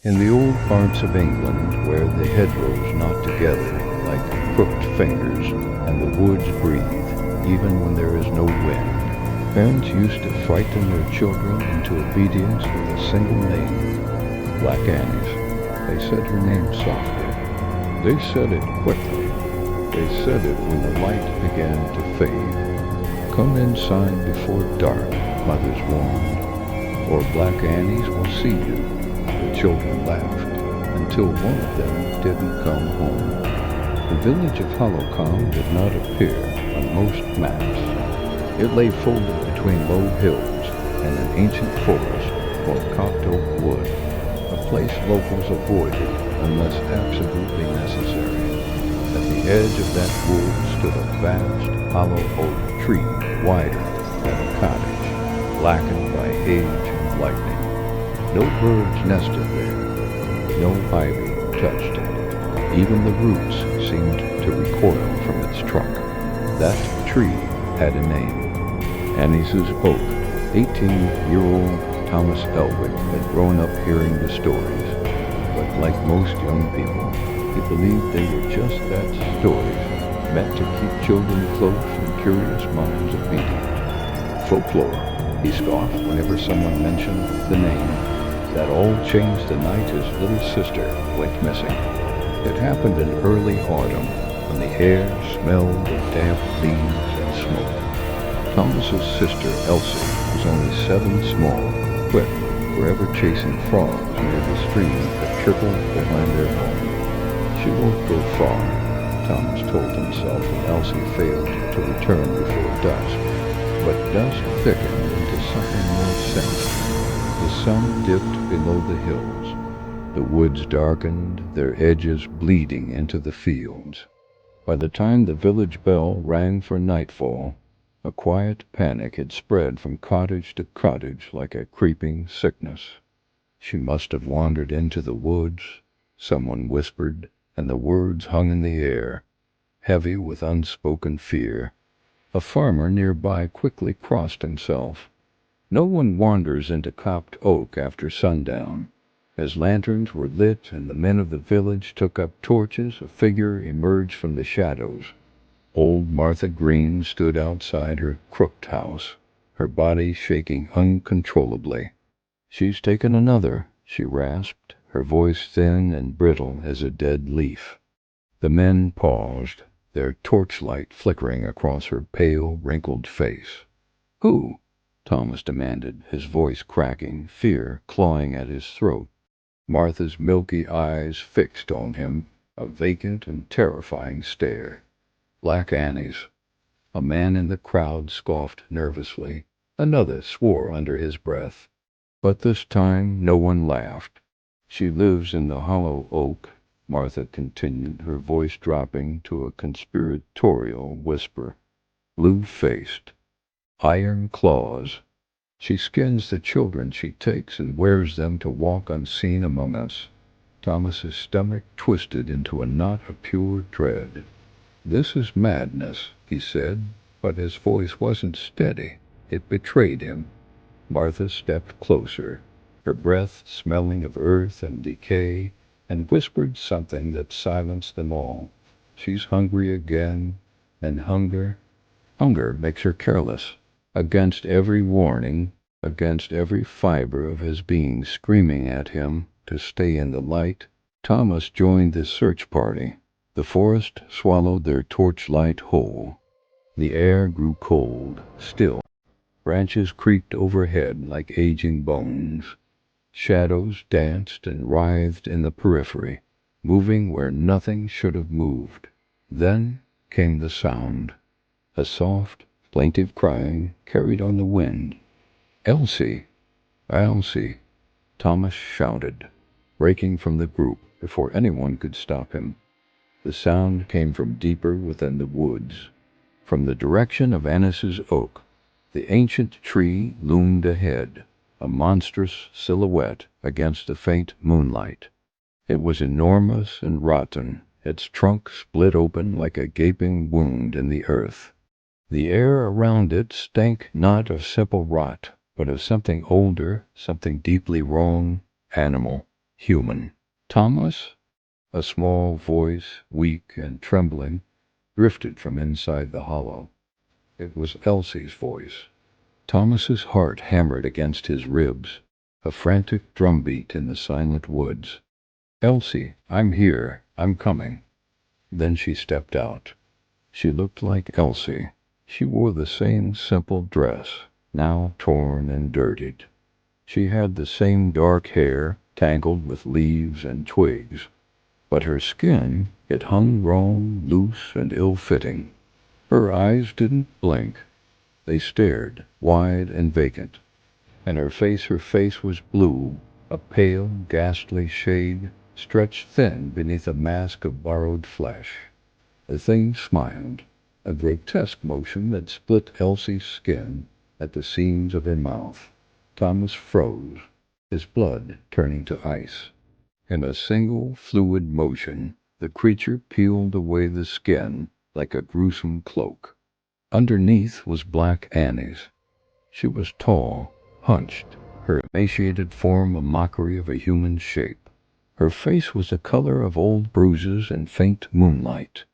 In the old parts of England, where the hedgerows knot together like crooked fingers and the woods breathe, even when there is no wind, parents used to frighten their children into obedience with a single name, Black Annie's. They said her name softly. They said it quickly. They said it when the light began to fade. Come inside before dark, mothers warned, or Black Annie's will see you. The children laughed, until one of them didn't come home. The village of Hollowcombe did not appear on most maps. It lay folded between low hills and an ancient forest called Cocked Oak Wood, a place locals avoided unless absolutely necessary. At the edge of that wood stood a vast hollow oak tree, wider than a cottage, blackened by age and lightning. No birds nested there. No ivy touched it. Even the roots seemed to recoil from its trunk. That tree had a name. ANNISA's oak. 18-year-old Thomas Elwick had grown up hearing the stories, but like most young people, he believed they were just that, stories, meant to keep children close and curious minds obedient. Folklore, he scoffed whenever someone mentioned the name. That all changed the night his little sister went missing. It happened in early autumn, when the air smelled of damp leaves and smoke. Thomas's sister Elsie was only 7 small, quick, forever chasing frogs near the stream that trickled behind their home. She won't go far, Thomas told himself when Elsie failed to return before dusk. But dusk thickened into something more sinister. The sun dipped below the hills. The woods darkened, their edges bleeding into the fields. By the time the village bell rang for nightfall, a quiet panic had spread from cottage to cottage like a creeping sickness. She must have wandered into the woods, someone whispered, and the words hung in the air, heavy with unspoken fear. A farmer nearby quickly crossed himself. No one wanders into Cocked Oak after sundown. As lanterns were lit and the men of the village took up torches, a figure emerged from the shadows. Old Martha Green stood outside her crooked house, her body shaking uncontrollably. "She's taken another," she rasped, her voice thin and brittle as a dead leaf. The men paused, their torchlight flickering across her pale, wrinkled face. "Who?" Thomas demanded, his voice cracking, fear clawing at his throat. Martha's milky eyes fixed on him, a vacant and terrifying stare. "Black Annie's." A man in the crowd scoffed nervously. Another swore under his breath. But this time no one laughed. "She lives in the hollow oak," Martha continued, her voice dropping to a conspiratorial whisper. "Blue-faced. Iron claws. She skins the children she takes and wears them to walk unseen among us." Thomas's stomach twisted into a knot of pure dread. "This is madness," he said, but his voice wasn't steady. It betrayed him. Martha stepped closer, her breath smelling of earth and decay, and whispered something that silenced them all. "She's hungry again, and hunger makes her careless." Against every warning, against every fiber of his being screaming at him to stay in the light, Thomas joined the search party. The forest swallowed their torchlight whole. The air grew cold, still. Branches creaked overhead like aging bones. Shadows danced and writhed in the periphery, moving where nothing should have moved. Then came the sound. A soft, plaintive crying carried on the wind. "Elsie! Elsie!" Thomas shouted, breaking from the group before anyone could stop him. The sound came from deeper within the woods. From the direction of ANNISA's oak, the ancient tree loomed ahead, a monstrous silhouette against the faint moonlight. It was enormous and rotten, its trunk split open like a gaping wound in the earth. The air around it stank not of simple rot, but of something older, something deeply wrong, animal, human. Thomas? A small voice, weak and trembling, drifted from inside the hollow. It was Elsie's voice. Thomas's heart hammered against his ribs, a frantic drumbeat in the silent woods. "Elsie, I'm here. I'm coming." Then she stepped out. She looked like Elsie. She wore the same simple dress, now torn and dirtied. She had the same dark hair, tangled with leaves and twigs. But her skin, it hung wrong, loose and ill-fitting. Her eyes didn't blink. They stared, wide and vacant. And her face was blue, a pale, ghastly shade, stretched thin beneath a mask of borrowed flesh. The thing smiled, a grotesque motion that split Elsie's skin at the seams of her mouth. Thomas froze, his blood turning to ice. In a single fluid motion, the creature peeled away the skin like a gruesome cloak. Underneath was Black Annie's. She was tall, hunched, her emaciated form a mockery of a human shape. Her face was the color of old bruises and faint moonlight.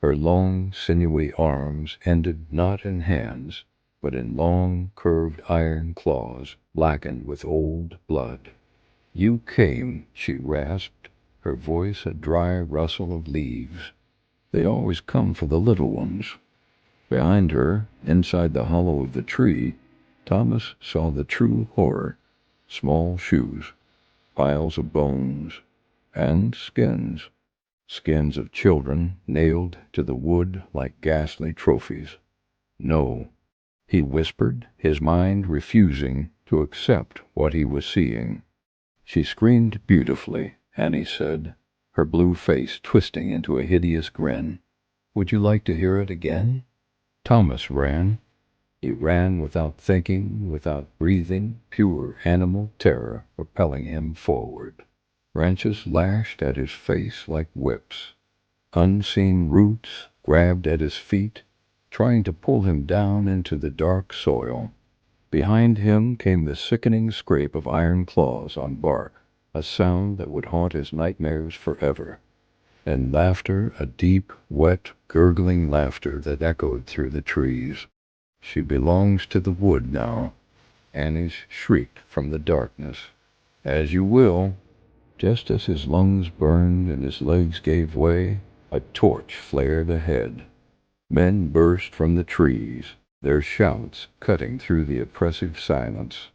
Her long, sinewy arms ended not in hands, but in long, curved iron claws, blackened with old blood. "You came," she rasped, her voice a dry rustle of leaves. "They always come for the little ones." Behind her, inside the hollow of the tree, Thomas saw the true horror. Small shoes, piles of bones, and skins. Skins of children nailed to the wood like ghastly trophies. "No," he whispered, his mind refusing to accept what he was seeing. "She screamed beautifully," Annie said, her blue face twisting into a hideous grin. "Would you like to hear it again?" Thomas ran. He ran without thinking, without breathing, pure animal terror propelling him forward. Branches lashed at his face like whips. Unseen roots grabbed at his feet, trying to pull him down into the dark soil. Behind him came the sickening scrape of iron claws on bark, a sound that would haunt his nightmares forever. And laughter, a deep, wet, gurgling laughter that echoed through the trees. "She belongs to the wood now," Annie's shrieked from the darkness. "As you will." Just as his lungs burned and his legs gave way, a torch flared ahead. Men burst from the trees, their shouts cutting through the oppressive silence.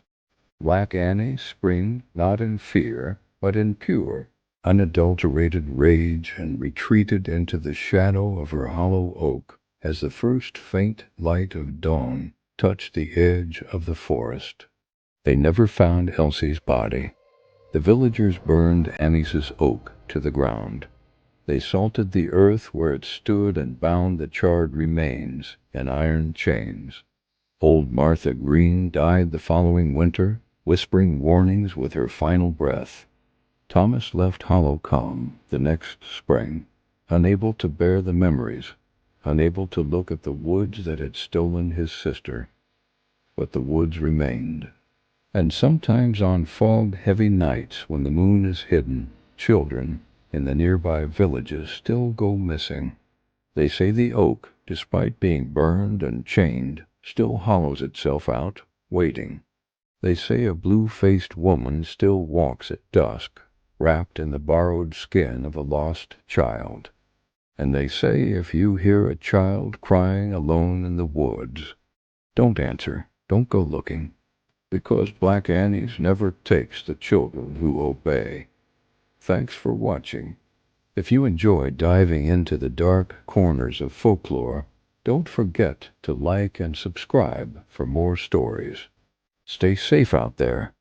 Black Annie screamed not in fear, but in pure, unadulterated rage, and retreated into the shadow of her hollow oak as the first faint light of dawn touched the edge of the forest. They never found Elsie's body. The villagers burned ANNISA's oak to the ground. They salted the earth where it stood and bound the charred remains in iron chains. Old Martha Green died the following winter, whispering warnings with her final breath. Thomas left Hollow Calm the next spring, unable to bear the memories, unable to look at the woods that had stolen his sister. But the woods remained. And sometimes on fog-heavy nights when the moon is hidden, children in the nearby villages still go missing. They say the oak, despite being burned and chained, still hollows itself out, waiting. They say a blue-faced woman still walks at dusk, wrapped in the borrowed skin of a lost child. And they say if you hear a child crying alone in the woods, don't answer, don't go looking, because Black Annie's never takes the children who obey. Thanks for watching. If you enjoy diving into the dark corners of folklore, don't forget to like and subscribe for more stories. Stay safe out there.